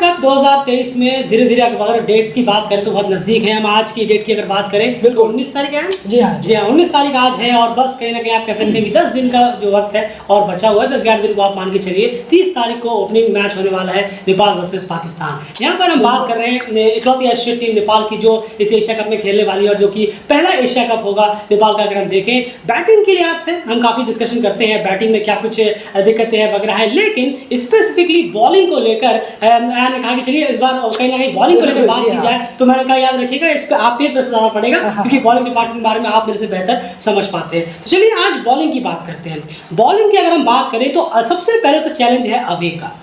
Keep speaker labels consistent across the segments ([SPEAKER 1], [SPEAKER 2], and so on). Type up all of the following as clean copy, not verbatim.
[SPEAKER 1] Cup 2023 में धीरे धीरे अगर डेट्स की बात करें तो बहुत नज़दीक है। हम आज की डेट की अगर बात करें तो 19 तारीख है।
[SPEAKER 2] जी हाँ
[SPEAKER 1] 19 तारीख आज है और बस कहीं ना कहीं आप कह सकते हैं कि 10 दिन का जो वक्त है और बचा हुआ है, 10-11 दिन को आप मान के चलिए। 30 तारीख को ओपनिंग मैच होने वाला है नेपाल वर्सेस पाकिस्तान। यहाँ पर हम बात कर रहे हैं इकलौती एशियन टीम नेपाल की जो इस एशिया कप में खेलने वाली है और जो कि पहला एशिया कप होगा नेपाल का। अगर हम देखें बैटिंग के लिहाज से हम काफ़ी डिस्कशन करते हैं, बैटिंग में क्या कुछ दिक्कतें हैं वगैरह है, लेकिन स्पेसिफिकली बॉलिंग को लेकर मैंने कहा कि चलिए इस बार कहीं ना कहीं बॉलिंग को लेकर बात की जाए तो मैंने कहा याद रखिएगा इस पर आप पे प्रश्न ज़्यादा पड़ेगा क्योंकि बॉलिंग डिपार्टमेंट के बारे में आप मेरे से बेहतर समझ पाते हैं। तो चलिए आज बॉलिंग की बात करते हैं। बॉलिंग की अगर हम बात करें तो सबसे पहले तो चैलेंज है अवे का।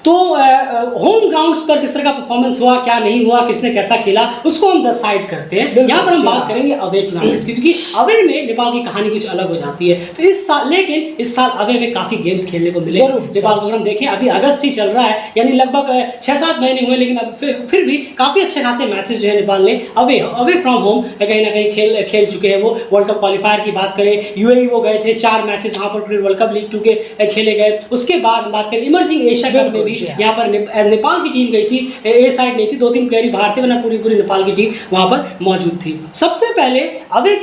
[SPEAKER 1] तो होम ग्राउंड्स पर किस तरह का परफॉर्मेंस हुआ, क्या नहीं हुआ, किसने कैसा खेला, उसको हम डिसाइड करते हैं। यहाँ पर हम बात करेंगे अवे टूर्नामेंट्स की, क्योंकि अवे में नेपाल की कहानी कुछ अलग हो जाती है। तो इस साल लेकिन इस साल अवे में काफ़ी गेम्स खेलने को मिले नेपाल को। अगर हम देखें अभी अगस्त ही चल रहा है, यानी लगभग 6-7 महीने हुए, लेकिन अब फिर भी काफ़ी अच्छे खासे मैचेस जो है नेपाल ने अवे फ्रॉम होम कहीं ना कहीं खेल चुके हैं। वो वर्ल्ड कप क्वालिफायर की बात करें, यूएई वो गए थे, 4 मैचेस वहाँ पर वर्ल्ड कप लीग 2 के खेले गए। उसके बाद बात करें इमर्जिंग एशिया कप में भी यहाँ पर नेपाल की टीम गई थी, ए साइड नहीं थी, 2-3 प्लेयर ही बाहर थे, वरना पूरी नेपाल की टीम वहां पर मौजूद थी। सबसे पहले अवे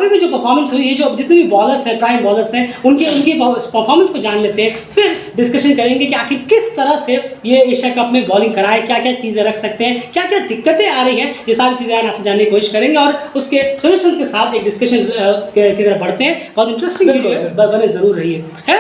[SPEAKER 1] में जो परफॉर्मेंस हुई है, जो जितने भी बॉलर्स हैं, प्राइम बॉलर्स हैं, उनकी परफॉर्मेंस को जान लेते हैं, फिर डिस्कशन करेंगे कि आखिर किस तरह से ये एशिया कप में बॉलिंग कराए, क्या क्या चीज़ें रख सकते हैं, क्या क्या दिक्कतें आ रही हैं, ये सारी चीज़ें आपसे जानने की कोशिश करेंगे और उसके सोल्यूशंस के साथ एक डिस्कशन की तरफ बढ़ते हैं। बहुत इंटरेस्टिंग वीडियो बने जरूर रही है।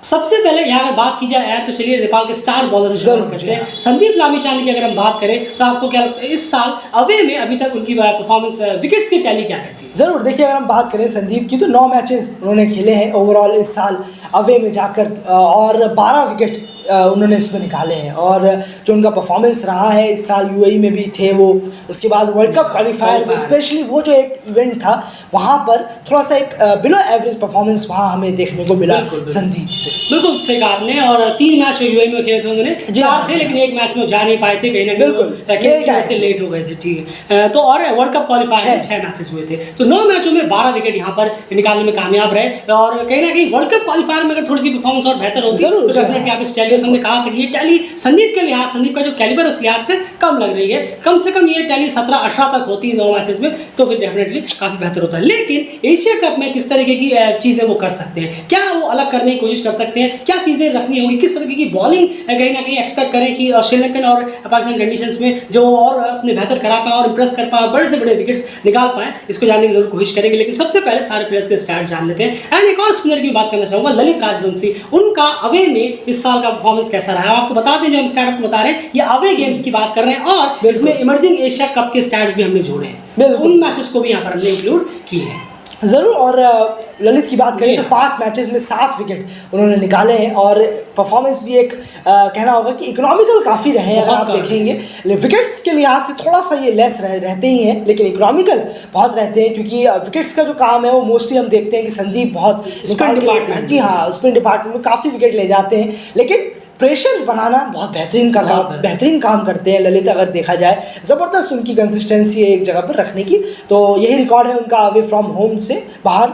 [SPEAKER 1] सबसे पहले यहाँ अगर बात की जाए तो चलिए नेपाल के स्टार बॉलर जरूर करते हैं। संदीप लामिछाने की अगर हम बात करें तो आपको क्या लगता है इस साल अवे में अभी तक उनकी परफॉर्मेंस विकेट्स की टैली क्या कहती है?
[SPEAKER 2] ज़रूर देखिए, अगर हम बात करें संदीप की तो 9 मैचेस उन्होंने खेले हैं ओवरऑल इस साल अवे में जाकर और 12 विकेट उन्होंने इसमें निकाले हैं। और जो उनका परफॉर्मेंस रहा है इस साल यूएई में भी थे वो, उसके बाद वर्ल्ड कप क्वालिफायर में स्पेशली वो जो एक इवेंट था वहाँ पर थोड़ा सा एक बिलो एवरेज परफॉर्मेंस वहाँ हमें देखने को मिला संदीप से।
[SPEAKER 1] बिल्कुल सही कहा आपने। और 3 मैच यूएई में खेले थे उन्होंने, 4 थे, लेकिन एक मैच में जा नहीं पाए थे, कहीं ना कहीं से लेट हो गए थे। ठीक है, तो और वर्ल्ड कप क्वालिफायर में 6 मैचेस हुए थे, तो 9 मैचों में 12 विकेट यहाँ पर निकालने में कामयाब रहे। और कहीं ना कहीं वर्ल्ड कप क्वालिफायर में अगर थोड़ी सी परफॉर्मेंस और बेहतर होती तो डेफिनेटली आप इस टैली हमने कहा था कि ये टैली संदीप के लिहाज, संदीप का जो कैलिबर उस लिहाज से कम लग रही है। कम से कम ये टैली 17-18 तक होती है 9 मैचेस में, तो फिर डेफिनेटली काफी बेहतर होता है। लेकिन एशिया कप में किस तरीके की चीजें वो कर सकते हैं, क्या वो अलग करने की कोशिश कर सकते हैं, क्या चीजें रखनी होगी, किस तरीके की बॉलिंग कहीं ना कहीं एक्सपेक्ट करें कि श्रीलंकन और पाकिस्तान कंडीशंस में जो और अपने बेहतर करा पाए और इंप्रेस कर पाए, बड़े से बड़े विकेट्स निकाल पाए, इसको जानने की जरूर कोशिश करेंगे। लेकिन सबसे पहले सारे प्लेयर्स के स्टैट्स जान लेते हैं। एंड एक और स्पिनर की बात करना चाहूंगा, ललित राजवंशी। उनका अवे में इस साल का परफॉर्मेंस कैसा रहा है आपको बता दें। जो हम स्टैट आपको बता रहे हैं ये अवे गेम्स की बात कर रहे हैं और इसमें इमर्जिंग एशिया कप के स्टैट्स भी हमने जोड़े हैं, उन मैचेस को भी यहाँ पर हमने इंक्लूड किए हैं।
[SPEAKER 2] ज़रूर। और ललित की बात करें तो 5 मैचेस में 7 विकेट उन्होंने निकाले हैं और परफॉर्मेंस भी एक कहना होगा कि इकोनॉमिकल काफ़ी रहे हैं। अगर आप देखेंगे विकेट्स के लिहाज से थोड़ा सा ये लेस रहते ही हैं, लेकिन इकोनॉमिकल बहुत रहते हैं, क्योंकि विकेट्स का जो काम है वो मोस्टली हम देखते हैं कि संदीप बहुत
[SPEAKER 1] स्पिन डिपार्टमेंट,
[SPEAKER 2] जी हाँ, स्पिन डिपार्टमेंट में काफ़ी विकेट ले जाते हैं, लेकिन प्रेशर बनाना बहुत बेहतरीन काम करते हैं ललित। अगर देखा जाए ज़बरदस्त उनकी कंसिस्टेंसी है एक जगह पर रखने की, तो यही रिकॉर्ड है उनका अवे फ्रॉम होम से बाहर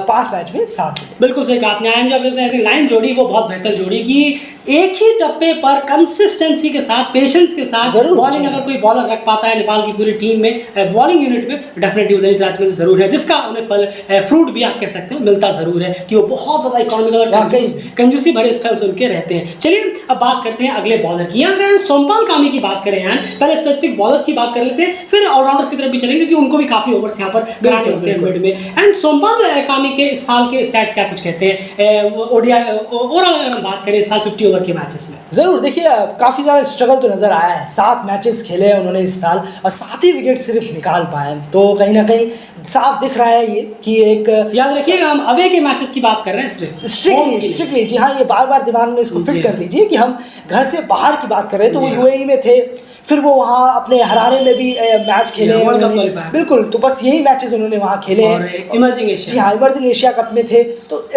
[SPEAKER 2] 5 मैच में 7।
[SPEAKER 1] बिल्कुल सही कहा आपने। आयन जो आपने लाइन जोड़ी वो बहुत बेहतर जोड़ी कि एक ही टप्पे पर कंसिस्टेंसी के साथ, पेशेंस के साथ बॉलिंग अगर कोई बॉलर रख पाता है नेपाल की पूरी टीम में, बॉलिंग यूनिट में, डेफिनेटली ललित राजवंशी जरूर है, जिसका उन्हें फल फ्रूट भी आप कह सकते हो मिलता जरूर है कि वो बहुत ज़्यादा इकोनॉमिकल और कंजूसी भरे स्पेल्स उनके रहते हैं। चलिए अब बात करते हैं अगले बॉलर की। यहाँ अगर हम सोमपाल कामी की बात करें, यार पहले स्पेसिफिक बॉलर्स की बात कर लेते हैं, फिर ऑलराउंडर्स की तरफ भी चलेंगे क्योंकि उनको भी काफी ओवर्स यहाँ पर कराने होते हैं मिड में। एंड सोमपाल कामी के इस साल के स्टैट्स क्या कुछ कहते हैं ओडीआई ओवरऑल अगर हम बात करें इस साल 50 ओवर के मैचेस में?
[SPEAKER 2] ज़रूर देखिए, काफ़ी ज़्यादा स्ट्रगल तो नज़र आया है। 7 मैचेस खेले हैं उन्होंने इस साल और 7 ही विकेट सिर्फ निकाल पाए, तो कहीं ना कहीं साफ दिख रहा है ये कि एक,
[SPEAKER 1] याद रखिएगा हम अवे के मैचेस की बात कर रहे हैं सिर्फ
[SPEAKER 2] स्ट्रिक्टली जी हाँ, ये बार दिमाग में इसको फिट कर लीजिए कि हम घर से बाहर की बात कर रहे हैं। तो वो यूएई में थे, फिर वो वहाँ अपने हरारे में भी मैच खेले हैं, बिल्कुल, तो बस यही मैचेस उन्होंने वहाँ खेले हैं।
[SPEAKER 1] इमर्जिंग एशिया,
[SPEAKER 2] जी हाँ, इमर्जिंग एशिया कप में थे। तो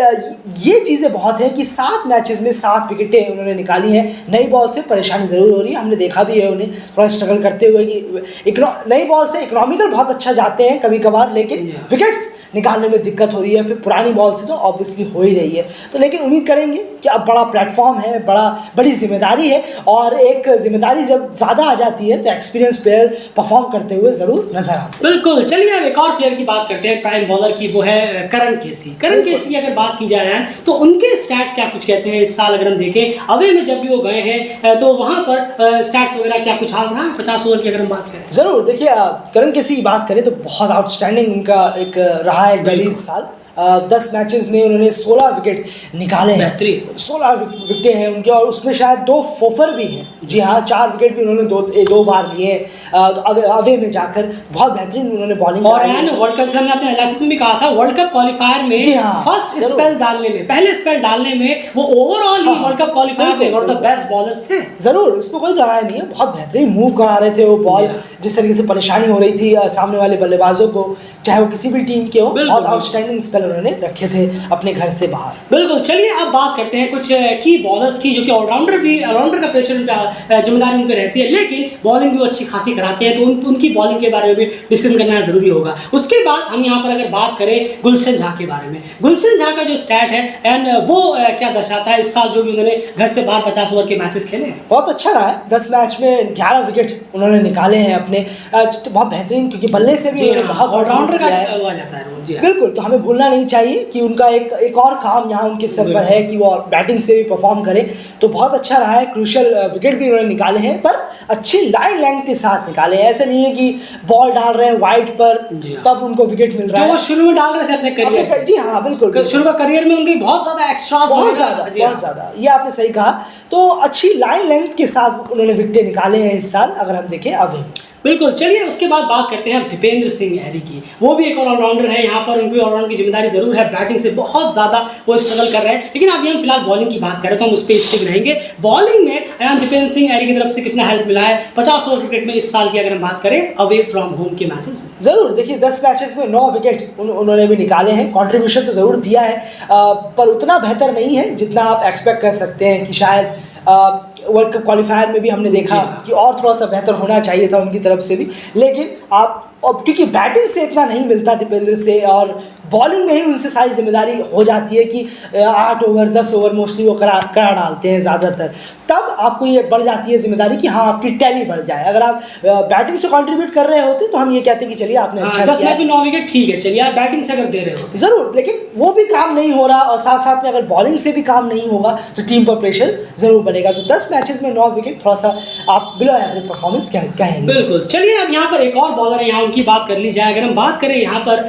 [SPEAKER 2] ये चीज़ें बहुत हैं कि 7 मैचेस में 7 विकेटें उन्होंने निकाली हैं। नई बॉल से परेशानी ज़रूर हो रही है, हमने देखा भी है उन्हें थोड़ा स्ट्रगल करते हुए कि नई बॉल से इकोनॉमिकल बहुत अच्छा जाते हैं कभी कभार, लेकिन विकेट्स निकालने में दिक्कत हो रही है। फिर पुरानी बॉल से तो ऑब्वियसली हो ही रही है, तो लेकिन उम्मीद करेंगे क्या बड़ा प्लेटफॉर्म है, बड़ी जिम्मेदारी है, और एक जिम्मेदारी जब ज़्यादा आ जाती है तो एक्सपीरियंस प्लेयर परफॉर्म करते हुए ज़रूर नजर आते हैं।
[SPEAKER 1] बिल्कुल। चलिए अब एक और प्लेयर की बात करते हैं, प्राइम बॉलर की, वो है करण केसी। करण केसी की अगर बात की जाए तो उनके स्टैट्स क्या कुछ कहते हैं इस साल अगर हम देखें, अवे में जब भी वो गए हैं तो वहाँ पर स्टैट्स वगैरह क्या कुछ हाल रहा है 50 ओवर की अगर हम बात करें?
[SPEAKER 2] ज़रूर। देखिए, करण केसी की बात करें तो बहुत आउटस्टैंडिंग उनका एक रहा है दिल्ली इस साल। 10 मैचेस में उन्होंने 16 विकेट निकाले हैं,
[SPEAKER 1] बेहतरीन
[SPEAKER 2] 16 विकेटें हैं उनके, और उसमें शायद 2 फोफर भी हैं। जी हाँ, 4 विकेट भी उन्होंने दो बार लिए हैं अवे में जाकर। बहुत बेहतरीन उन्होंने बॉलिंग
[SPEAKER 1] और वर्ल्ड कप से आपने एनालिसिस में भी कहा था, वर्ल्ड कप क्वालिफायर में फर्स्ट स्पेल डालने में, पहले स्पेल डालने में वो ओवरऑल ही वर्ल्ड कप क्वालिफायर में one of the best bowlers थे।
[SPEAKER 2] जरूर, इसमें कोई राय नहीं है। बहुत बेहतरीन मूव करा रहे थे वो बॉल, जिस तरीके से परेशानी हो रही थी सामने वाले बल्लेबाजों को, चाहे वो किसी भी टीम के हो। बहुत आउटस्टैंडिंग स्पेल उन्होंने रखे थे अपने घर से बाहर।
[SPEAKER 1] बिल्कुल। चलिए अब बात करते हैं कुछ की बॉलर्स की, जो कि ऑलराउंडर का प्रेशर जिम्मेदारी उन पर रहती है, लेकिन बॉलिंग भी वो अच्छी खासी कराते हैं, तो उनकी बॉलिंग के बारे में भी डिस्कशन करना जरूरी होगा। उसके बाद हम यहाँ पर अगर बात करें गुलशन झा के बारे में, गुलशन झा का जो स्टैट है एंड वो क्या दर्शाता है इस साल जो भी उन्होंने घर से बाहर 50 ओवर के मैचेस खेले हैं?
[SPEAKER 2] बहुत अच्छा रहा है। 10 मैच में 11 विकेट उन्होंने निकाले हैं अपने, बहुत बेहतरीन, क्योंकि बल्ले से भी बहुत
[SPEAKER 1] ऑलराउंडर का आ जाता है रोल। जी
[SPEAKER 2] बिल्कुल। तो हमें भूलना नहीं चाहिए कि उनका एक और काम यहाँ उनके सर पर है कि वो बैटिंग से भी परफॉर्म करें। तो बहुत अच्छा रहा है। क्रूशियल विकेट भी उन्होंने निकाले हैं, पर अच्छी लाइन लेंथ के साथ निकाले हैं। ऐसा नहीं है कि बॉल डाल रहे हैं वाइड पर तब उनको विकेट मिल रहा है,
[SPEAKER 1] जो वो शुरू में डाल रहे थे अपने करियर।
[SPEAKER 2] जी हाँ, बिल्कुल।
[SPEAKER 1] शुरू का करियर में उनके बहुत ज्यादा एक्स्ट्रास,
[SPEAKER 2] बहुत ज्यादा, ये आपने सही कहा। तो अच्छी लाइन लेंथ के साथ उन्होंने विकेट निकाले हैं इस साल, अगर हम देखें अवे।
[SPEAKER 1] बिल्कुल। चलिए उसके बाद बात करते हैं दीपेंद्र सिंह एरी की। वो भी एक और ऑलराउंडर है, यहाँ पर उनकी ऑलराउंडर की जिम्मेदारी जरूर है, बैटिंग से बहुत ज़्यादा वो स्ट्रगल कर रहे हैं, लेकिन अभी हम फिलहाल बॉलिंग की बात करें तो हम उस पर स्टिक रहेंगे। बॉलिंग में दीपेंद्र सिंह एरी की तरफ से कितना हेल्प मिला है 50 ओवर क्रिकेट में इस साल की अगर हम बात करें अवे फ्रॉम होम के मैचेस में?
[SPEAKER 2] ज़रूर। देखिए, 10 मैचेस में 9 विकेट उन्होंने भी निकाले हैं। कंट्रीब्यूशन तो ज़रूर दिया है, पर उतना बेहतर नहीं है जितना आप एक्सपेक्ट कर सकते हैं कि शायद वर्ल्ड कप क्वालिफायर में भी हमने देखा कि और थोड़ा सा बेहतर होना चाहिए था उनकी तरफ से भी। लेकिन आप क्योंकि बैटिंग से इतना नहीं मिलता दीपेंद्र से, और बॉलिंग में ही उनसे सारी जिम्मेदारी हो जाती है कि 8 ओवर 10 ओवर मोस्टली वो करा डालते हैं ज़्यादातर, तब आपको ये बढ़ जाती है जिम्मेदारी कि हाँ आपकी टैली बढ़ जाए। अगर आप बैटिंग से कंट्रीब्यूट कर रहे होते तो हम ये कहते हैं कि चलिए आपने अच्छा
[SPEAKER 1] 10 मैच में 9 विकेट ठीक है, चलिए आप बैटिंग से अगर दे रहे होते
[SPEAKER 2] ज़रूर, लेकिन वो भी काम नहीं हो रहा, और साथ साथ में अगर बॉलिंग से भी काम नहीं होगा तो टीम पर प्रेशर ज़रूर बनेगा। तो 10 मैचेस में 9 विकेट थोड़ा सा आप बिलो एवरेज परफॉर्मेंस कहेंगे।
[SPEAKER 1] बिल्कुल। चलिए अब यहाँ पर एक और बॉलर है, यहाँ उनकी बात कर ली जाए। अगर हम बात करें यहाँ पर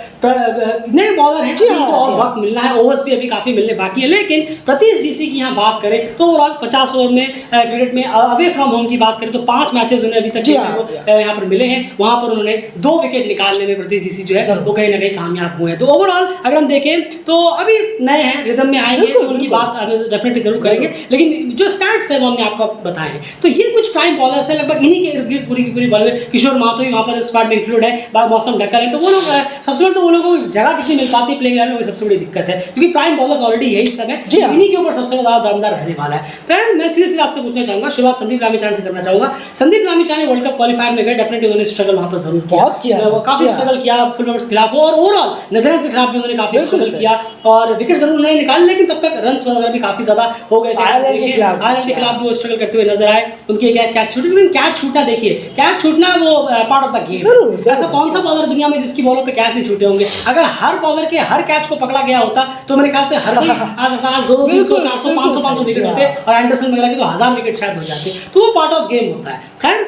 [SPEAKER 1] नए बॉलर हैं, उनको और वक्त मिलना है, ओवर्स भी अभी काफ़ी मिलने बाकी है, लेकिन प्रतीश जीसी की यहाँ बात करें तो ओवरऑल 50 ओवर में क्रिकेट में अवे फ्रॉम होम की बात करें तो 5 मैचेस उन्हें अभी तक यहाँ पर मिले हैं, वहाँ पर उन्होंने 2 विकेट निकालने में प्रतीश जीसी जो है वो कहीं ना कहीं कामयाब हुए हैं। तो ओवरऑल अगर हम देखें तो अभी नए हैं, रिदम में आएंगे तो उनकी बात हम डेफिनेटली जरूर करेंगे, लेकिन जो स्टैट्स है वो हमने आपको बताए हैं। तो ये कुछ प्राइम बॉलर्स है, लगभग इन्हीं के इर्द गिर्द पूरी की पूरी बॉलर। किशोर महतो भी वहाँ पर स्क्वाड में इंक्लूड है, मौसम ढक्कल है, तो वो लोग सबसे पहले तो वो लोगों को जगह कितनी मिल पाती है प्लेइंग इलेवन में, सबसे बड़ी दिक्कत है, क्योंकि प्राइम बॉलर्स ऑलरेडी यही सब है, इन्हीं के ऊपर सबसे ज्यादा दमदार रहने वाला है। तो मैं सीधे सीधे आपसे पूछना चाहूंगा, शुरुआत संदीप लामिछाने से करना चाहूंगा। Sandeep Lamichhane world cup qualifier में गए, डेफिनेटली उन्होंने स्ट्रगल वहाँ पर जरूर किया, काफी स्ट्रगल किया फुल मेंबर्स के खिलाफ, और ओवरऑल नीदरलैंड्स के खिलाफ भी उन्होंने काफी स्ट्रगल किया, और विकेट जरूर उन्होंने निकाले, लेकिन तब तक रन्स वगैरह भी काफी ज्यादा हो गए थे। आयरलैंड के खिलाफ भी वो स्ट्रगल करते हुए नजर आए, उनकी कैच छूटी, लेकिन कैच छूटना, देखिए कैच छूटना वो पार्ट ऑफ द गेम। ऐसा कौन सा बॉलर दुनिया में जिसकी बॉलों पे कैच नहीं छूटे होंगे? अगर हर बॉलर के हर कैच को पकड़ा गया होता तो मेरे ख्याल से हर दिन आज 200 300 400 500 विकेट होते, और एंडरसन वगैरह के तो 1000 विकेट शायद हो जाते। तो वो पार्ट ऑफ गेम होता है। खैर,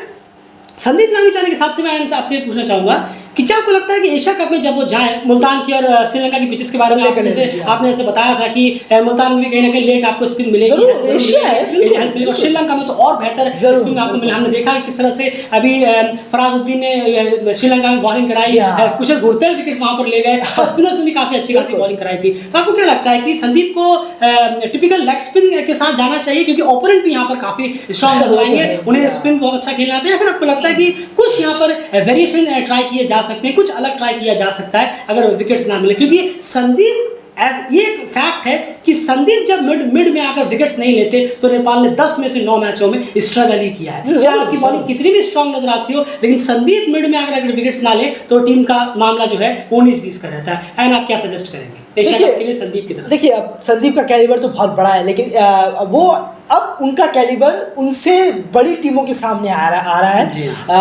[SPEAKER 1] संदीप लामिछाने के हिसाब से मैं आपसे पूछना चाहूंगा कि क्या आपको लगता है कि एशिया कप में जब वो जाएं, मुल्तान की और श्रीलंका की पिचेस के बारे में आपने ऐसे बताया था कि मुल्तान में भी कहीं ना कहीं लेट आपको स्पिन मिलेगी, श्रीलंका में तो और बेहतर स्पिन आपको मिला। हमने देखा किस तरह से अभी फराजुद्दीन ने श्रीलंका में बॉलिंग कराई, कुशल गुरतेल विकेट्स वहां पर ले गए, और स्पिनर्स ने भी काफी अच्छी खासी बॉलिंग कराई थी। तो आपको क्या लगता है कि संदीप को टिपिकल लेग स्पिन के साथ जाना चाहिए, क्योंकि ओपोनेंट भी यहाँ पर काफी स्ट्रॉन्ग नजर आएंगे, उन्हें स्पिन बहुत अच्छा खेलना आता है, या फिर आपको लगता है कि कुछ यहाँ पर वेरिएशन ट्राई किए जा सकते हैं, कुछ अलग ट्राई किया जा सकता है अगर विकेट्स ना मिले? क्योंकि संदीप ये फैक्ट है कि संदीप जब मिड में आकर विकेट्स नहीं लेते तो नेपाल ने 10 में से 9 मैचों में स्ट्रगल ही किया है। चाहे आपकी बॉलिंग कितनी भी स्ट्रांग नजर आती हो, लेकिन संदीप मिड में आकर अगर विकेट्स ना ले तो टीम का मामला जो है 19-20 का रहता है। एंड आप क्या सजेस्ट करेंगे एशिया कप के लिए संदीप की तरफ?
[SPEAKER 2] देखिए, अब संदीप का कैलिबर तो बहुत बड़ा है, लेकिन वो अब उनका कैलिबर उनसे बड़ी टीमों के सामने आ रहा है।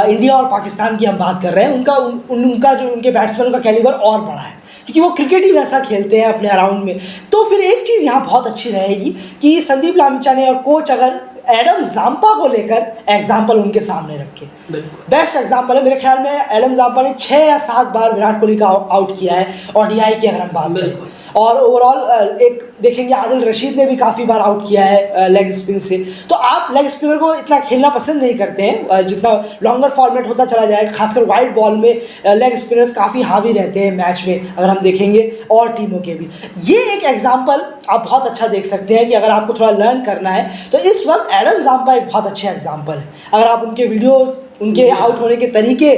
[SPEAKER 2] इंडिया और पाकिस्तान की हम बात कर रहे हैं, उनका जो उनके बैट्समैनों का कैलिबर और बड़ा है, क्योंकि वो क्रिकेट ही वैसा खेलते हैं अपने अराउंड में। तो फिर एक चीज़ यहाँ बहुत अच्छी रहेगी कि संदीप लामिछाने और कोच अगर एडम जाम्पा को लेकर एग्जाम्पल उनके सामने रखे। बेस्ट एग्जाम्पल है मेरे ख्याल में, एडम जाम्पा ने 6 या 7 बार विराट कोहली का आउट किया है ODI की अगर हम बात करें। और ओवरऑल एक देखेंगे आदिल रशीद ने भी काफ़ी बार आउट किया है लेग स्पिन से। तो आप लेग स्पिनर को इतना खेलना पसंद नहीं करते हैं, जितना लॉन्गर फॉर्मेट होता चला जाएगा, खासकर वाइड बॉल में लेग स्पिनर्स काफ़ी हावी रहते हैं मैच में, अगर हम देखेंगे और टीमों के भी। ये एक एग्जाम्पल आप बहुत अच्छा देख सकते हैं कि अगर आपको थोड़ा लर्न करना है तो इस वक्त एडम जाम्पा एक बहुत अच्छे एग्जाम्पल है। अगर आप उनके वीडियोस, उनके आउट होने के तरीके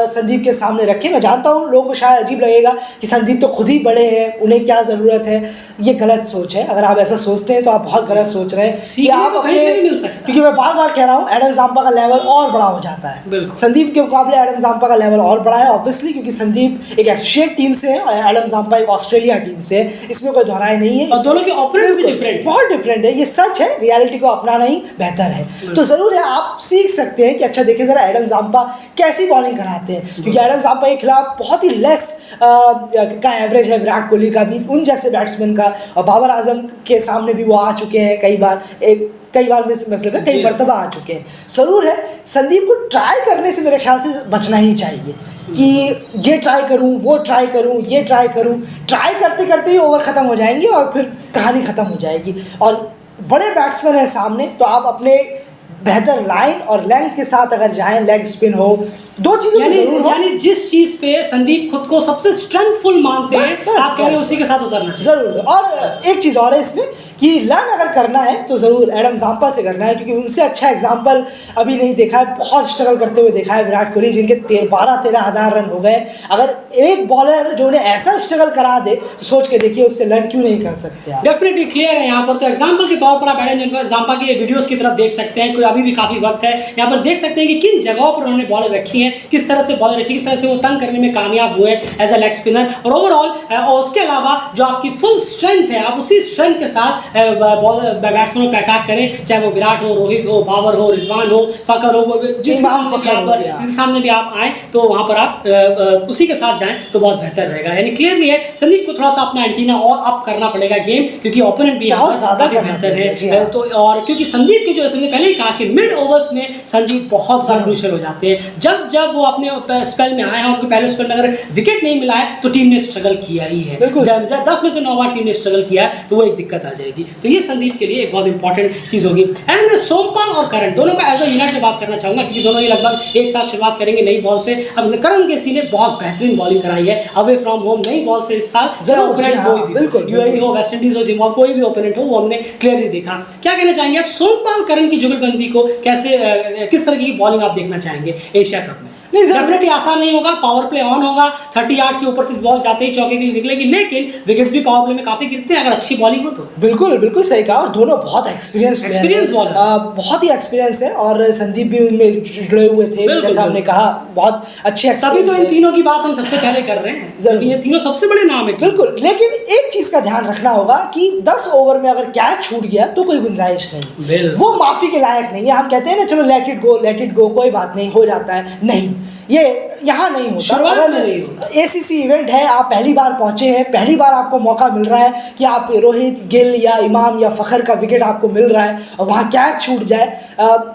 [SPEAKER 2] संदीप के सामने रखें, मैं जानता हूँ लोगों को शायद अजीब लगेगा कि संदीप तो खुद ही बड़े हैं, उन्हें क्या ज़रूरत है। ये गलत सोच है, अगर आप ऐसा सोचते हैं तो आप बहुत गलत सोच रहे हैं कि आप
[SPEAKER 1] कहीं से भी मिल सकता है।
[SPEAKER 2] क्योंकि मैं बार बार कह रहा हूँ एडम जाम्पा का लेवल और बड़ा हो जाता है। संदीप के मुकाबले एडम जाम्पा का लेवल और बड़ा है ऑब्वियसली, क्योंकि संदीप एक एसोसिएट टीम से है और एडम जाम्पा एक ऑस्ट्रेलिया टीम से है, इसमें कोई दोहराई नहीं है।
[SPEAKER 1] दोनों के ऑपरेंट्स भी डिफरेंट,
[SPEAKER 2] बहुत डिफरेंट है, ये सच है। रियलिटी को अपनाना ही बेहतर है। तो जरूर है आप सीख सकते हैं कि अच्छा देखिए जरा एडम जाम्पा कैसी बॉलिंग कराते हैं, क्योंकि एडम जाम्पा के खिलाफ बहुत ही लेस का एवरेज है विराट कोहली का भी, उन जैसे बैट्समैन का। और बाबर आजम के सामने भी वो आ चुके हैं कई बार में मतलब है कई मरतबा आ चुके हैं। जरूर है संदीप को ट्राई करने से मेरे ख्याल से बचना ही चाहिए कि ये ट्राई करूं, वो ट्राई करूं, ये ट्राई करूं। ट्राई करते करते ही ओवर ख़त्म हो जाएंगे और फिर कहानी ख़त्म हो जाएगी। और बड़े बैट्समैन हैं सामने तो आप अपने बेहतर लाइन और लेंथ के साथ अगर जाएं, लेग स्पिन हो, 2 चीज़ें जरूर हो।
[SPEAKER 1] यानी जिस चीज़ पे संदीप खुद को सबसे स्ट्रेंथफुल मानते हैं, आप कह रहे हैं उसी के साथ उतरना चाहिए।
[SPEAKER 2] जरूर। और एक चीज़ और है इसमें कि लर्न अगर करना है तो ज़रूर एडम जाम्पा से करना है, क्योंकि उनसे अच्छा एग्जाम्पल अभी नहीं देखा है। बहुत स्ट्रगल करते हुए देखा है विराट कोहली, जिनके 12-13 हज़ार रन हो गए। अगर एक बॉलर जो उन्हें ऐसा स्ट्रगल करा दे तो सोच के देखिए उससे लर्न क्यों नहीं कर सकते आप।
[SPEAKER 1] डेफिनेटली क्लियर है यहाँ पर। तो एग्जाम्पल के तौर पर आप एडम जाम्पा की वीडियोस की तरफ देख सकते हैं, कोई अभी भी काफ़ी वक्त है, यहाँ पर देख सकते हैं कि किन जगहों पर उन्होंने बॉल रखी है, किस तरह से बॉल रखी, किस तरह से वो तंग करने में कामयाब हुए एज अ लेग स्पिनर। और ओवरऑल उसके अलावा जो आपकी फुल स्ट्रेंथ है, आप उसी स्ट्रेंथ के साथ बॉल बैट्समैनों पर अटैक करें, चाहे वो विराट हो, रोहित हो, बाबर हो, रिजवान हो, फकर हो, जिसके सामने भी आप आए तो वहां पर आप उसी के साथ जाएं तो बहुत बेहतर रहेगा। यानी क्लियरली है संदीप को थोड़ा सा अपना एंटीना और अप करना पड़ेगा गेम, क्योंकि ओपोनेंट भी बहुत ज्यादा बेहतर है। तो और क्योंकि संदीप की जो हमने पहले ही कहा कि मिड ओवर्स में संदीप बहुत ज्यादा क्रूशियल हो जाते हैं। जब वो अपने स्पेल में आए हैं, उनको पहले स्पेल में अगर विकेट नहीं मिला है तो टीम ने स्ट्रगल किया ही है। जब 10 में से 9 बार टीम ने स्ट्रगल किया है तो वो एक दिक्कत आ जाएगी। तो ये संदीप के लिए एक बहुत इंपॉर्टेंट चीज होगी। एंड सोमपाल और करण दोनों का एज अ यूनिट में बात करना चाहूंगा, क्योंकि दोनों ही लगभग एक साथ शुरुआत करेंगे नई बॉल से। अब करण केसी ने बहुत बेहतरीन बॉलिंग कराई है अवे फ्रॉम होम नई बॉल से इस साल। यूएई हो, वेस्ट इंडीज हो, जिम्बाब्वे, कोई भी ओपोनेंट हो, वो हमने क्लियरली देखा। क्या कहना चाहेंगे आप सोमपाल करण की जुगलबंदी को कैसे, किस तरह की बॉलिंग आप देखना चाहेंगे एशिया कप में? नहीं, डेफिनेटली आसान नहीं होगा। पावर प्ले ऑन होगा, 38 के ऊपर से बॉल जाते ही चौके के लिए निकलेगी, लेकिन विकेट्स भी पावर प्ले में काफी गिरते हैं अगर अच्छी बॉलिंग हो तो।
[SPEAKER 2] बिल्कुल सही कहा। और दोनों बहुत एक्सपीरियंस बॉलर, बहुत ही एक्सपीरियंस है। और संदीप भी उनमें जुड़े हुए थे, जैसा हमने कहा, बहुत अच्छे एक्सपीरियंस।
[SPEAKER 1] तभी तो इन तीनों की बात हम सबसे पहले कर रहे हैं, ये तीनों सबसे बड़े नाम है।
[SPEAKER 2] बिल्कुल, लेकिन एक चीज का ध्यान रखना होगा कि 10 ओवर में अगर कैच छूट गया तो कोई गुंजाइश नहीं, वो माफी के लायक नहीं है। हम कहते हैं ना चलो लेट इट गो, कोई बात नहीं, हो जाता है, नहीं, ये यहाँ नहीं होता।
[SPEAKER 1] शुरुआत में नहीं होता।
[SPEAKER 2] एसीसी इवेंट है, आप पहली बार पहुंचे हैं, पहली बार आपको मौका मिल रहा है कि आप रोहित, गिल या इमाम या फखर का विकेट आपको मिल रहा है और वहाँ कैच छूट जाए।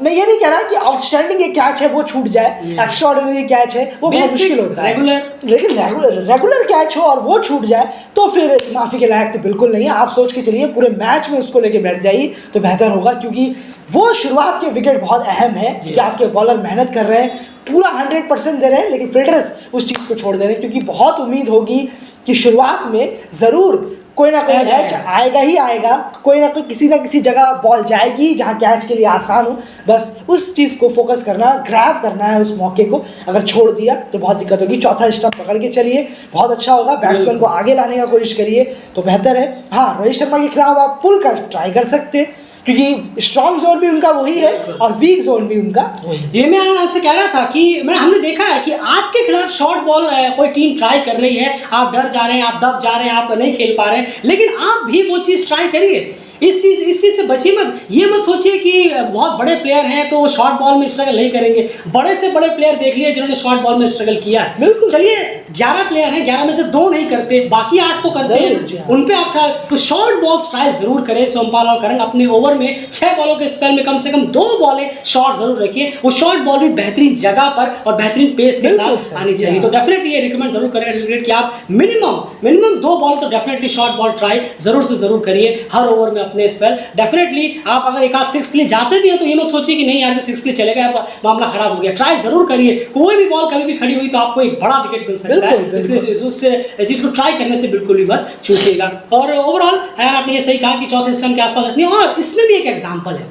[SPEAKER 2] मैं ये नहीं कह रहा कि आउटस्टैंडिंग एक कैच है वो छूट जाए, एक्स्ट्राऑर्डिनरी कैच है वो बहुत मुश्किल होता है, लेकिन रेगुलर कैच हो और वो छूट जाए तो फिर माफ़ी के लायक तो बिल्कुल नहीं है। आप सोच के चलिए पूरे मैच में उसको लेके बैठ जाइए तो बेहतर होगा, क्योंकि वो शुरुआत के विकेट बहुत अहम है कि आपके बॉलर मेहनत कर रहे हैं, पूरा 100% दे रहे हैं, लेकिन फील्डर्स उस चीज़ को छोड़ दे रहे हैं, क्योंकि बहुत उम्मीद होगी कि शुरुआत में ज़रूर कोई ना कोई
[SPEAKER 1] Edge
[SPEAKER 2] एज आएगा ही आएगा, कोई ना किसी जगह बॉल जाएगी जहाँ कैच के लिए आसान हो, बस उस चीज़ को फोकस करना, ग्रैब करना है उस मौके को। अगर छोड़ दिया तो बहुत दिक्कत होगी। चौथा स्टंप पकड़ के चलिए, बहुत अच्छा होगा। बैट्समैन को आगे लाने का कोशिश करिए तो बेहतर है। हाँ, रोहित शर्मा के खिलाफ आप पुल का ट्राई कर सकते हैं, क्योंकि स्ट्रॉन्ग जोन भी उनका वही है और वीक जोन भी उनका वही है।
[SPEAKER 1] ये मैं आपसे कह रहा था कि हमने देखा है कि आपके खिलाफ शॉर्ट बॉल कोई टीम ट्राई कर रही है, आप डर जा रहे हैं, आप दब जा रहे हैं, आप नहीं खेल पा रहे हैं, लेकिन आप भी वो चीज़ ट्राई करिए। इस चीज़ से बचिए मत। ये मत सोचिए कि बहुत बड़े प्लेयर हैं तो वो शॉर्ट बॉल में स्ट्रगल नहीं करेंगे। बड़े से बड़े प्लेयर देख लिए जिन्होंने शॉर्ट बॉल में स्ट्रगल किया है।
[SPEAKER 2] बिल्कुल।
[SPEAKER 1] चलिए 11 प्लेयर हैं, 11 में से 2 नहीं करते, बाकी 8 तो करते हैं। उन पे आप ट्राई, तो शॉर्ट बॉल्स ट्राई जरूर करें। सोमपाल और करण अपने ओवर में 6 बॉलों के स्पेल में कम से कम 2 बॉलें शॉर्ट जरूर रखिए। वो शॉर्ट बॉल भी बेहतरीन जगह पर और बेहतरीन पेस के साथ आनी चाहिए। तो डेफिनेटली ये रिकमेंड जरूर करें कि आप मिनिमम 2 बॉल तो डेफिनेटली शॉर्ट बॉल ट्राई जरूर से जरूर करिए हर ओवर में अपने स्पेल। डेफिनेटली आप अगर एक आध 6 के लिए जाते भी हैं तो ये मत सोचिए कि नहीं यार तो 6 के लिए चले गए, मामला खराब हो गया। ट्राई जरूर करिए। कोई भी बॉल कभी भी खड़ी हुई तो आपको एक बड़ा विकेट मिल सकता है, इसलिए उससे चीज को ट्राई करने से बिल्कुल भी मत चूकिएगा। और ओवरऑल यार आपने ये सही कहा कि चौथे स्टंप के आसपास रखनी है। और इसमें भी एक एग्जांपल है,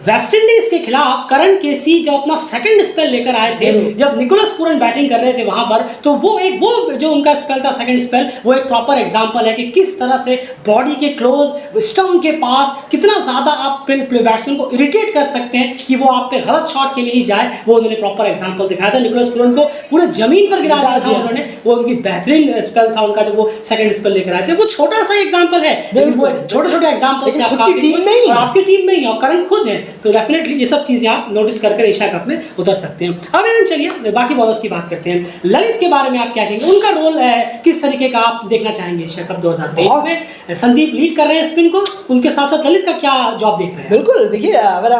[SPEAKER 1] वेस्ट इंडीज के खिलाफ करण केसी जब अपना सेकंड स्पेल लेकर आए थे, जब निकोलस पूरन बैटिंग कर रहे थे वहां पर, तो वो जो उनका स्पेल था सेकंड स्पेल, वो एक प्रॉपर एग्जांपल है कि किस तरह से बॉडी के क्लोज, स्टंप के पास कितना ज्यादा आप बैट्समैन को इरिटेट कर सकते हैं कि वो आप पे गलत शॉट के लिए ही जाए। वो उन्होंने प्रॉपर एग्जांपल दिखाया था। निकोलस पूरन को पूरे जमीन पर गिरा दिया था उन्होंने। वो उनकी बेहतरीन स्पेल था उनका जब वो सेकंड स्पेल लेकर आए थे। वो छोटा सा एग्जांपल है, लेकिन वो छोटे एग्जांपल से आपकी टीम में ही और करण खुद है, तो डेफिनेटली ये सब चीजें आप नोटिस कर एशिया कप में उतर सकते हैं। अब चलिए बाकी बॉलर्स की बात करते हैं। ललित के बारे में आप क्या कहेंगे, उनका रोल किस तरीके का आप देखना चाहेंगे एशिया कप 2023 में? संदीप लीड कर रहे हैं स्पिन को, उनके साथ साथ ललित का क्या जॉब देख रहे हैं?
[SPEAKER 2] बिल्कुल, देखिए अगर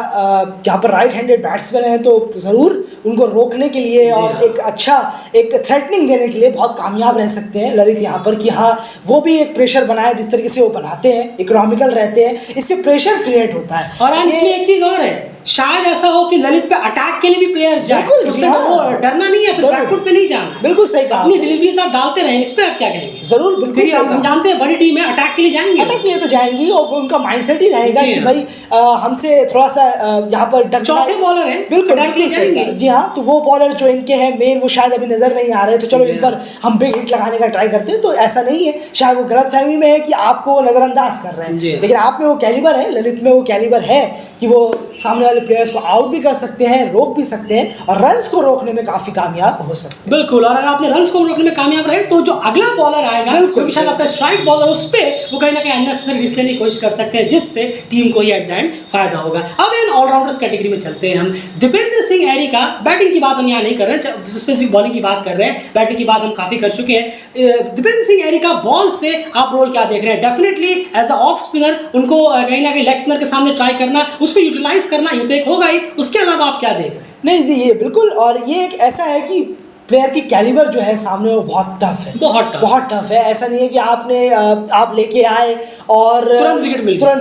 [SPEAKER 2] यहाँ पर राइट हैंडेड बैट्समैन है तो जरूर उनको रोकने के लिए और एक थ्रेटनिंग देने के लिए बहुत कामयाब रह सकते हैं ललित यहाँ पर, कि हाँ वो भी एक प्रेशर बनाए जिस तरीके से वो बनाते हैं, इकोनॉमिकल रहते हैं, इससे प्रेशर क्रिएट होता है।
[SPEAKER 1] और इसमें एक चीज और है, शायद ऐसा हो कि ललित पे अटैक के लिए भी प्लेयर्स जाए, उससे वो डरना नहीं है, फिर बैकफुट पे नहीं जाना।
[SPEAKER 2] बिल्कुल सही कहा, अपनी
[SPEAKER 1] डिलीवरीज आप डालते रहे, इस पे आप क्या कहेंगे?
[SPEAKER 2] जरूर, बिल्कुल
[SPEAKER 1] हम जानते हैं बड़ी टीम है, अटैक के लिए जाएंगे,
[SPEAKER 2] अटैक के लिए तो जाएंगी और उनका माइंडसेट ही रहेगा कि भाई हमसे थोड़ा सा यहाँ पर
[SPEAKER 1] चौथे बॉलर है,
[SPEAKER 2] बिल्कुल अटैक के लिए जाएंगे। जी हाँ, तो वो बॉलर जो इनके हैं मेन, वो शायद अभी नजर नहीं आ रहे, तो चलो इन पर हम बिग हिट लगाने का ट्राई करते हैं। तो ऐसा नहीं है, शायद वो गलतफहमी में है कि आपको नजरअंदाज कर रहे हैं, लेकिन आप में वो कैलिबर है, ललित में वो कैलिबर है कि वो सामने वाले प्लेयर्स को आउट भी कर सकते हैं, रोक भी सकते हैं और रन्स को रोकने में काफी कामयाब हो सकते हैं।
[SPEAKER 1] बिल्कुल, और अगर आपने रन्स को रोकने में कामयाब रहे तो जो अगला बॉलर आएगा, क्योंकि शायद आपका स्ट्राइक बॉलर, उस पे वो कहीं ना कहीं अननेसेसरी रिस्क लेने की कोशिश कर सकते हैं, जिससे टीम को ही एट द एंड फायदा होगा। अब इन ऑलराउंडर्स कैटेगरी में चलते हैं हम। दीपेंद्र सिंह एरी का, बैटिंग की बात हम यहाँ नहीं कर रहे हैं, स्पेसिफिक बॉलिंग की बात कर रहे हैं, बैटिंग की बात हम काफी कर चुके हैं। दीपेंद्र सिंह एरी का बॉल से आप रोल क्या देख रहे हैं? Definitely as a off spinner उनको कहीं ना कहीं लेग स्पिनर के सामने ट्राई करना, उसको यूटिलाइज करना, ये तो एक होगा ही, उसके अलावा आप क्या देख रहे हैं?
[SPEAKER 2] नहीं, ये बिल्कुल, और ये एक ऐसा है कि प्लेयर की कैलिबर जो है सामने वो बहुत टफ है, बहुत टफ है। ऐसा नहीं है कि आप लेके आए और तुरंत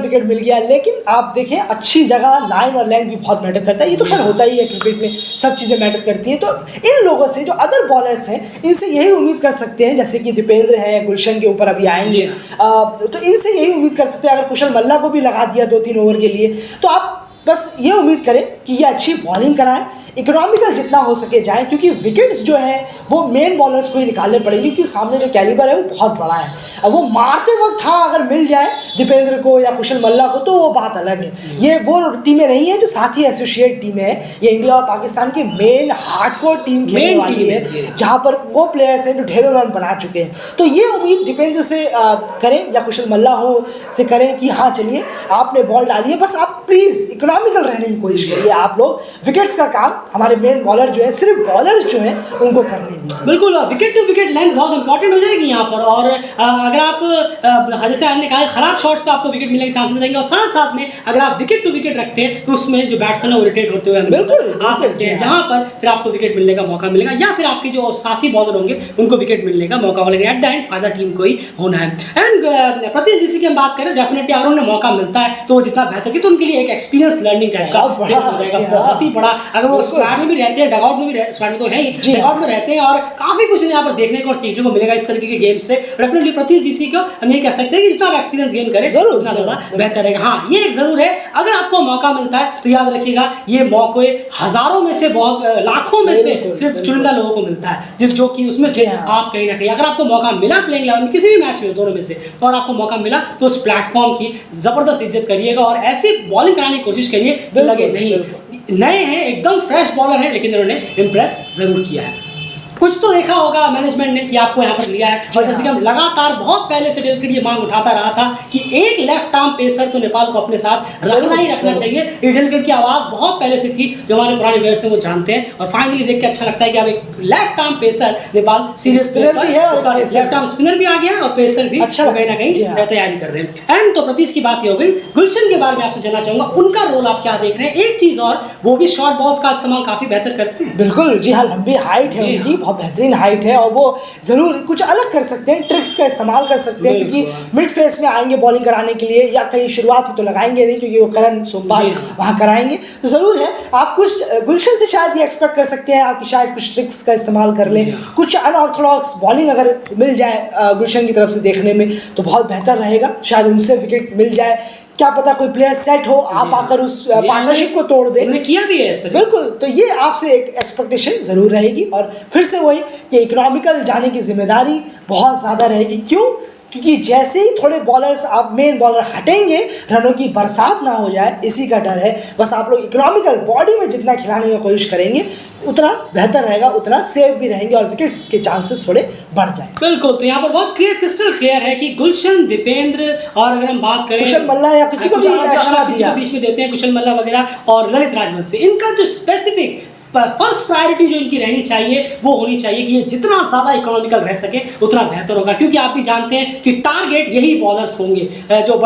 [SPEAKER 2] विकेट मिल गया, लेकिन आप देखें अच्छी जगह, लाइन और लेंथ भी बहुत मैटर करता है। ये तो खैर होता ही है क्रिकेट में, सब चीज़ें मैटर करती हैं। तो इन लोगों से, जो अदर बॉलर्स हैं, इनसे यही उम्मीद कर सकते हैं, जैसे कि दीपेंद्र है, गुलशन के ऊपर अभी आएंगे, तो इनसे यही उम्मीद कर सकते हैं। अगर कुशल मल्ला को भी लगा दिया 2-3 ओवर के लिए, तो आप बस ये उम्मीद करें कि ये अच्छी बॉलिंग कराएं, इकोनॉमिकल जितना हो सके जाए, क्योंकि विकेट्स जो है वो मेन बॉलर्स को ही निकालने पड़ेंगे, क्योंकि सामने जो कैलिबर है वो बहुत बड़ा है। अब वो मारते वक्त अगर मिल जाए दीपेंद्र को या कुशल मल्ला को तो वो बात अलग है। ये वो टीमें नहीं है जो साथी एसोसिएट टीमें हैं, ये इंडिया और पाकिस्तान की मेन हार्डकोर टीम खेलने वाली है, जहाँ पर वो प्लेयर्स हैं जो ढेरों रन बना चुके हैं। तो ये उम्मीद दीपेंद्र से करें या कुशल मल्ला हो से करें कि हाँ चलिए आपने बॉल डाली है, बस आप प्लीज़ इकोनॉमिकल रहने की कोशिश करिए। आप लोग विकेट्स का काम हमारे मेन बॉलर जो है, सिर्फ बॉलर्स जो है उनको करने दीजिए।
[SPEAKER 1] बिल्कुल, विकेट टू विकेट लेंथ बहुत इंपॉर्टेंट हो जाएगी यहाँ पर। और अगर आप जैसे आपने कहा खराब शॉट्स पे आपको विकेट मिलने के चांसेस रहेंगे, और साथ साथ में अगर आप विकेट टू विकेट रखते हैं तो उसमें जो बैट्समैन है वो इरिटेट होते हुए आ सकते हैं, जहाँ पर फिर आपको विकेट मिलने का मौका मिलेगा, या फिर आपके जो साथी बॉलर होंगे उनको विकेट मिलने का मौका मिलेगा। एट द एंड फायदा टीम को ही होना है। एंड प्रतीश जिसकी हम बात करें, डेफिनेटली अगर उन्हें मौका मिलता है तो वो जितना बेहतर की, तो उनके लिए एक एक्सपीरियंस लर्निंग टाइप का फेस हो जाएगा, बहुत ही बड़ा। अगर वो स्क्वाड में भी रहते हैं, डगआउट में भी स्क्वाड में तो है ही, डगआउट में रहते हैं और काफी कुछ यहाँ पर देखने को और सीखने को मिलेगा इस तरीके के गेम से। डेफिनेटली प्रतीश जीसी को हम ये कह सकते हैं कि जितना आप एक्सपीरियंस गेन करें उतना ज्यादा बेहतर रहेगा। हाँ, ये एक जरूर है, अगर आपको मौका मिलता है तो याद रखिएगा ये मौके हजारों में से, बहुत लाखों में से सिर्फ चुनिंदा लोगों को मिलता है, जो कि उसमें से आप कहीं ना कहीं अगर आपको मौका मिला प्लेइंग 11 में किसी भी मैच में दोनों में से, तो और आपको मौका मिला तो उस प्लेटफॉर्म की जबरदस्त इज्जत करिएगा और ऐसी बॉलिंग कराने की कोशिश करिए कि लगे नहीं नए हैं, एकदम फ्रेश बॉलर है, लेकिन इन्होंने इंप्रेस जरूर किया है। कुछ तो देखा होगा मैनेजमेंट ने कि आपको यहाँ पर लिया है, और जैसे कि हम लगातार बहुत पहले से डेल क्रिड ये मांग उठाता रहा था कि एक लेफ्ट आर्म पेसर तो नेपाल को अपने साथ रखना ही रखना चाहिए। ये डेल क्रिड की आवाज बहुत पहले से थी, जो हमारे पुराने व्यूअर्स हैं वो जानते हैं, और फाइनली देख के अच्छा लगता है कि अब एक left arm pacer Nepal series player भी है, और लेफ्ट आर्म स्पिनर भी आ गया और पेसर भी कहीं ना कहीं तैयारी कर रहे हैं। एंड तो प्रतीश की बात ये हो गई, गुलशन के बारे में आपसे जानना चाहूंगा, उनका रोल आप क्या देख रहे हैं? एक चीज और, वो भी शॉर्ट बॉल्स का इस्तेमाल काफी बेहतर करते हैं।
[SPEAKER 2] बिल्कुल जी हाँ, लंबी हाइट है उनकी, बहुत बेहतरीन हाइट है, और वो जरूर कुछ अलग कर सकते हैं, ट्रिक्स का इस्तेमाल कर सकते हैं, क्योंकि मिड फेस में आएंगे बॉलिंग कराने के लिए, या कहीं शुरुआत में तो लगाएंगे नहीं क्योंकि वो करण सोमपाल वहां कराएंगे, तो जरूर है आप कुछ गुलशन से शायद ये एक्सपेक्ट कर सकते हैं आपकी शायद कुछ ट्रिक्स का इस्तेमाल कर लें, कुछ अनऑर्थोडॉक्स बॉलिंग अगर मिल जाए गुलशन की तरफ से देखने में तो बहुत बेहतर रहेगा, शायद उनसे विकेट मिल जाए, क्या पता कोई प्लेयर सेट हो, आप आकर उस पार्टनरशिप को तोड़ दे,
[SPEAKER 1] उन्होंने किया भी है इस तरह।
[SPEAKER 2] बिल्कुल, तो ये आपसे एक एक्सपेक्टेशन जरूर रहेगी, और फिर से वही कि इकोनॉमिकल जाने की जिम्मेदारी बहुत ज़्यादा रहेगी। क्यों? क्योंकि जैसे ही थोड़े बॉलर्स आप मेन बॉलर हटेंगे, रनों की बरसात ना हो जाए, इसी का डर है। बस आप लोग इकोनॉमिकल बॉडी में जितना खिलाने की कोशिश करेंगे उतना बेहतर रहेगा, उतना सेफ भी रहेंगे और विकेट्स के चांसेस थोड़े बढ़ जाए।
[SPEAKER 1] बिल्कुल, तो यहाँ पर बहुत क्रिस्टल क्लियर है कि गुलशन, दीपेंद्र, और अगर हम बात करें
[SPEAKER 2] कुशल मल्ला या किसी को भी
[SPEAKER 1] बीच में देते हैं, कुशल मल्ला वगैरह और ललित राजवंशी, इनका जो स्पेसिफिक फर्स्ट प्रायोरिटी जो इनकी रहनी चाहिए वो होनी चाहिए कि ये जितना ज़्यादा इकोनॉमिकल रह सके उतना बेहतर होगा, क्योंकि आप भी जानते हैं कि टारगेट यही बॉलर्स होंगे, जो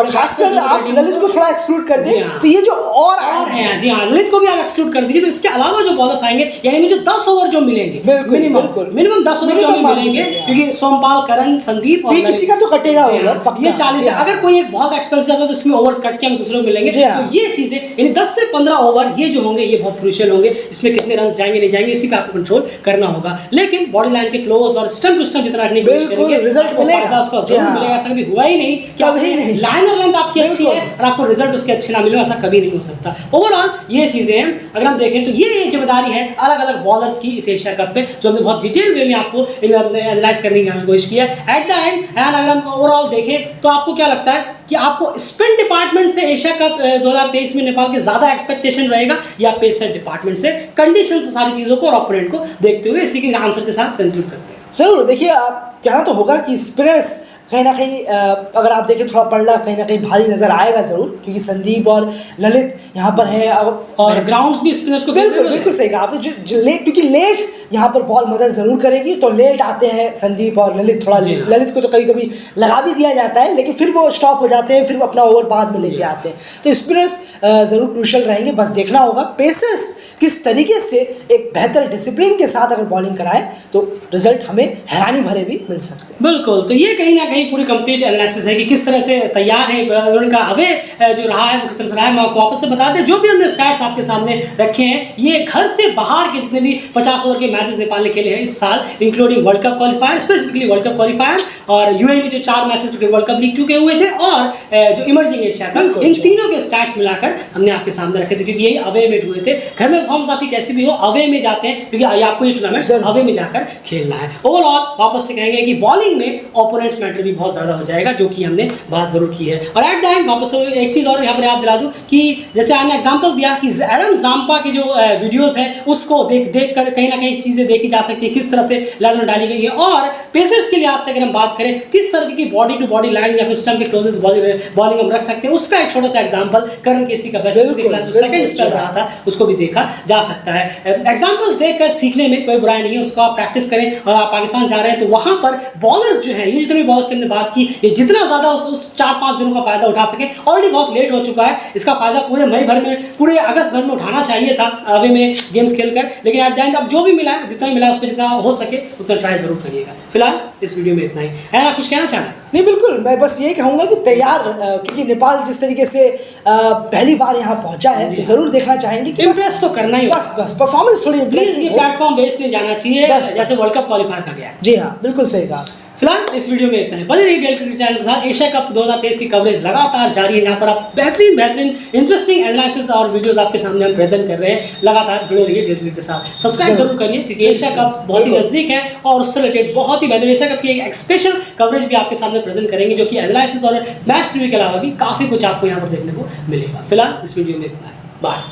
[SPEAKER 2] खासकर आप ललित को थोड़ा एक्सक्लूड कर दें तो ये जो और
[SPEAKER 1] हैं, जी हाँ, ललित को भी आप एक्सक्लूड कर दीजिए, तो इसके अलावा जो बॉलर्स आएंगे, यानी जो 10 ओवर जो मिलेंगे मिनिमम 10 ओवर जो मिलेंगे, क्योंकि सोमपाल, करण, संदीप और
[SPEAKER 2] किसी का तो कटेगा ओवर,
[SPEAKER 1] ये 40 है। अगर कोई एक बहुत एक्सपेंसिव है तो इसमें ओवर्स कट के हम दूसरे को मिलेंगे, तो ये चीजें यानी 10 से 15 ओवर ये जो होंगे ये बहुत क्रूशियल होंगे, इसमें कितने रन जाएंगे नहीं जाएंगे इसी पे आपको कंट्रोल करना होगा। लेकिन बॉडी लाइन के क्लोज और स्टंप टू स्टंप जितना रखने की कोशिश करेंगे,
[SPEAKER 2] रिजल्ट मिलेगा,
[SPEAKER 1] उसका जरूर मिलेगा। ऐसा कभी हुआ ही नहीं कि
[SPEAKER 2] कभी नहीं,
[SPEAKER 1] लाइन और लेंथ आपकी अच्छी है और आपको रिजल्ट उसके अच्छे ना मिले, ऐसा कभी नहीं हो सकता। ओवरऑल ये चीजें हैं, अगर हम देखें तो ये जिम्मेदारी है अलग अलग बॉलर्स की इस एशिया कप पे, जो हमने बहुत डिटेल वे में आपको एनालाइज करने की कोशिश किया है। एट द एंड अगर हम ओवरऑल देखें तो आपको क्या लगता है कि आपको स्पिन डिपार्टमेंट से एशिया कप 2023 में नेपाल के ज्यादा एक्सपेक्टेशन रहेगा या पेसर डिपार्टमेंट से? कंडीशन सारी चीजों को और ओपोनेंट को देखते हुए इसी के आंसर के साथ कंक्लूड करते हैं।
[SPEAKER 2] जरूर देखिए, आप कहना तो होगा कि स्पिनर्स कहीं ना कहीं अगर आप देखें थोड़ा पलड़ा कहीं ना कहीं भारी नजर आएगा जरूर, क्योंकि संदीप और ललित यहाँ पर है,
[SPEAKER 1] और ग्राउंड्स भी स्पिनर्स को
[SPEAKER 2] बिल्कुल सही कहा आपने, लेट, क्योंकि लेट यहाँ पर बॉल मदद जरूर करेगी, तो लेट आते हैं संदीप और ललित, थोड़ा ललित को तो कभी कभी लगा भी दिया जाता है, लेकिन फिर वो स्टॉप हो जाते हैं, फिर वो अपना ओवर बाद में लेके आते हैं, तो स्पिनर्स जरूर क्रूशियल रहेंगे। बस देखना होगा पेसर्स किस तरीके से एक बेहतर डिसिप्लिन के साथ अगर बॉलिंग कराएं तो रिजल्ट हमें हैरानी भरे भी मिल सकते हैं।
[SPEAKER 1] बिल्कुल, तो ये कहीं ना कहीं पूरी कंप्लीट एनालिसिस है कि किस तरह से तैयार है उनका अवे जो रहा है वो किस तरह से रहा है। मैं आपको वापस से बता दें, जो भी हमने स्टैट्स आपके सामने रखे हैं, ये घर से बाहर के जितने भी 50 ओवर के मैचेस नेपाल ने खेले हैं इस साल, including world cup qualifier, specifically world cup qualifier, और यूएई में जो 4 मैचेस वर्ल्ड कप लीग 2 के हुए थे, और जो इमर्जिंग एशिया कप, इन तीनों के स्टैट्स मिलाकर हमने आपके सामने रखे थे, क्योंकि यही अवे में हुए थे। घर में परफॉर्मेंस आपकी कैसी भी हो, अवे में जाते हैं, क्योंकि आपको ये टूर्नामेंट अवे में जाकर खेलना है। ओवरऑल वापस से कहेंगे कि बॉलिंग में ओपोनेंट्स मैटर भी बहुत ज्यादा हो जाएगा, जो कि हमने बात जरूर की है। और एट द एंड वापस से एक चीज और यहाँ पर याद दिला दूं कि जैसे आपने एग्जांपल दिया कि एडम जाम्पा की जो वीडियोस है उसको देख कर कहीं ना कहीं चीजें देखी जा सकती है, किस तरह से लाइन डाली गई है। और पेसर्स के लिहाज से अगर हम बात करें किस तरह की बॉडी टू बॉडी लाइन या फिर स्टंप के क्लोजेस्ट बॉलिंग हम रख सकते हैं, उसका एक छोटा सा एग्जांपल करण केसी का बेस्ट जो सेकंड स्पेल रहा था उसको भी देखा जा सकता है। एग्जांपल्स देखकर सीखने में कोई बुराई नहीं है, उसको आप प्रैक्टिस करें। और आप पाकिस्तान जा रहे हैं तो वहां पर बॉलर्स जो है, ये जितने भी बॉलर्स की हमने बात की, ये जितना ज़्यादा उस 4-5 दिनों का फ़ायदा उठा सके, ऑलरेडी बहुत लेट हो चुका है, इसका फ़ायदा पूरे मई भर में, पूरे अगस्त भर में उठाना चाहिए था अवे में गेम्स खेलकर, लेकिन एट द एंड अब जो भी मिला है, जितना ही मिला उस पर जितना हो सके उतना ट्राई ज़रूर करिएगा। फिलहाल इस वीडियो में इतना ही है। आप कुछ कहना चाह रहे हैं?
[SPEAKER 2] नहीं बिल्कुल, मैं बस यही कहूँगा कि तैयार, क्योंकि नेपाल जिस तरीके से पहली बार यहाँ पहुँचा है तो ज़रूर देखना चाहेंगे कि
[SPEAKER 1] इम्प्रेस तो करना ही,
[SPEAKER 2] बस परफॉर्मेंस थोड़ी
[SPEAKER 1] प्लीज़
[SPEAKER 2] इम्प्रेसिव
[SPEAKER 1] ये
[SPEAKER 2] हो।
[SPEAKER 1] प्लेटफॉर्म वेस्ट नहीं जाना चाहिए
[SPEAKER 2] बस,
[SPEAKER 1] जैसे
[SPEAKER 2] बस,
[SPEAKER 1] वर्ल्ड कप
[SPEAKER 2] बस।
[SPEAKER 1] क्वालिफाई का गया है।
[SPEAKER 2] जी हाँ, बिल्कुल सही कहा।
[SPEAKER 1] फिलहाल इस वीडियो में इतना ही। बने रहिए डेल क्रिकेट चैनल के साथ। एशिया कप 2023 की कवरेज लगातार जारी है, यहाँ पर आप बेहतरीन इंटरेस्टिंग एनालिसिस और वीडियोस आपके सामने हम प्रेजेंट कर रहे हैं। लगातार जुड़े रहिए डेल क्रिकेट के साथ। सब्सक्राइब जरूर करिए क्योंकि एशिया कप बहुत ही नजदीक है और उससे रिलेटेड बहुत ही बेहतरीन एशिया कप की एक स्पेशल कवरेज भी आपके सामने प्रेजेंट करेंगे, जो कि एनालिसिस और मैच प्रीव्यू के अलावा भी काफी कुछ आपको यहाँ पर देखने को मिलेगा। फिलहाल इस वीडियो में इतना है। बाय।